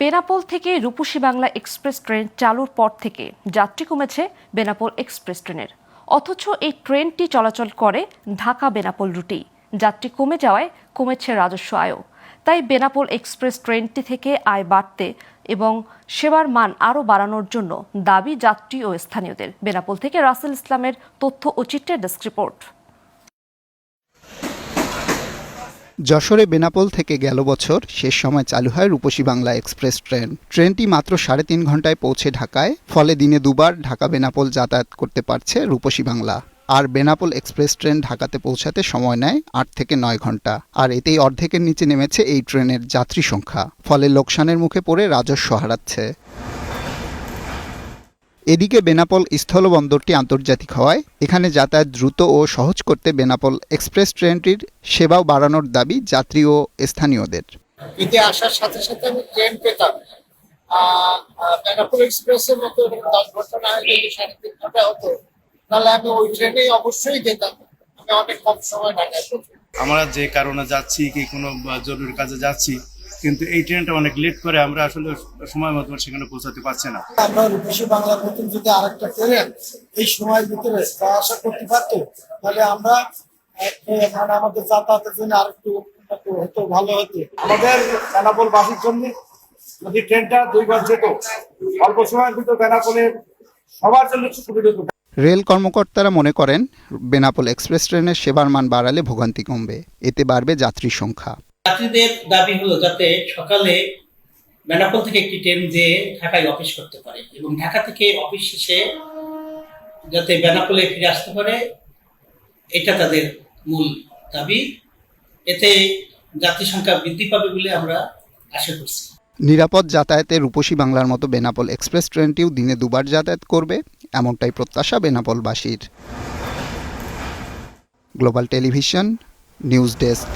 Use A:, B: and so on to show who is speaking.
A: বেনাপোল থেকে রূপসী Bangla express train চালুর পর থেকে যাত্রী কমেছে বেনাপোল এক্সপ্রেস ট্রেনের। অথচ এই ট্রেনটি চলাচল করে ঢাকা বেনাপোল রুটেই। যাত্রী কমে যাওয়ায় কমেছে রাজস্ব আয়ও। তাই বেনাপোল এক্সপ্রেস ট্রেনটি থেকে আয় বাড়তে এবং সেবার মান আরও বাড়ানোর জন্য দাবি যাত্রী ও স্থানীয়দের। বেনাপোল থেকে রাসেল ইসলামের তথ্য ও চিত্রের ডেস্ক রিপোর্ট।
B: যশোরে বেনাপোল থেকে গেল বছর শেষ সময় চালু হয় রূপসী বাংলা এক্সপ্রেস ট্রেন। ট্রেনটি মাত্র 3.5 ঘন্টায় পৌঁছে ঢাকায়, ফলে দিনে দুবার ঢাকা বেনাপোল যাতায়াত করতে পারছে রূপসী বাংলা। আর বেনাপোল এক্সপ্রেস ট্রেন ঢাকাতে পৌঁছাতে সময় নেয় 8 থেকে 9 ঘন্টা। আর এতেই অর্ধেকের নিচে নেমেছে এই ট্রেনের যাত্রী সংখ্যা, ফলে লোকসানের মুখে পড়ে রাজস্ব হারাচ্ছে। এদিকে বেনাপোল স্থলবন্দরটি আন্তর্জাতিক হওয়ায় এখানে যাতায়াত দ্রুত ও সহজ করতে বেনাপোল এক্সপ্রেস ট্রেনটির সেবাও বাড়ানোর দাবি যাত্রী ও স্থানীয়দের।
C: এতে আসার সাথে সাথে আমি ট্রেন পেতাম, বেনাপোল এক্সপ্রেসের মতো 10 ঘন্টা না হলে 3.5 ঘন্টা হতো, তাহলে আমি ওই ট্রেনেই অবশ্যই যেতাম। আমি অনেক কম সময় ঢাকায় পৌঁছতাম।
D: আমরা যে কারণে যাচ্ছি কি কোনো জরুরি কাজে যাচ্ছি, কিন্তু এই ট্রেনটা অনেক লেট করে, আমরা আসলে সময় মতো সেখানে পৌঁছাতে পারছি না।
C: আমরা রূপসী বাংলার মতন যদি আরেকটা ট্রেন এই সময়ের ভিতরে আসা করতে পারতো, তাহলে আমরা মানে আমাদের যাতায়াতের জন্য আরেকটু হতো, ভালো হতো। আমাদের বেনাপোল বাসের জন্য যদি ট্রেনটা 2 বার যেত, অল্প সময়ের ভিতরে বেনাপোলের সবার জন্য সুবিধা হতো।
B: রেল কর্মকর্তারা মনে করেন, বেনাপোল এক্সপ্রেস ট্রেনের সেবার মান বাড়ালে ভোগান্তি কমবে, এতে বাড়বে যাত্রীর সংখ্যা।
E: যাত্রীদের দাবি হলো যাতে সকালে বেনাপোল থেকে একটি ট্রেন যেয়ে ঢাকায় অফিস করতে পারে এবং ঢাকা থেকে অফিস শেষে যাতে বেনাপোলে ফিরে আসতে পারে, এটা তাদের মূল দাবি। এতে যাত্রী সংখ্যা বৃদ্ধি পাবে বলে আমরা আশা করছি।
B: নিরাপদ যাতায়াতে রূপসী বাংলার মতো বেনাপোল এক্সপ্রেস ট্রেনটিও দিনে 2 বার যাতায়াত করবে, এমনটাই প্রত্যাশা বেনাপোলবাসীর। Global television news desk.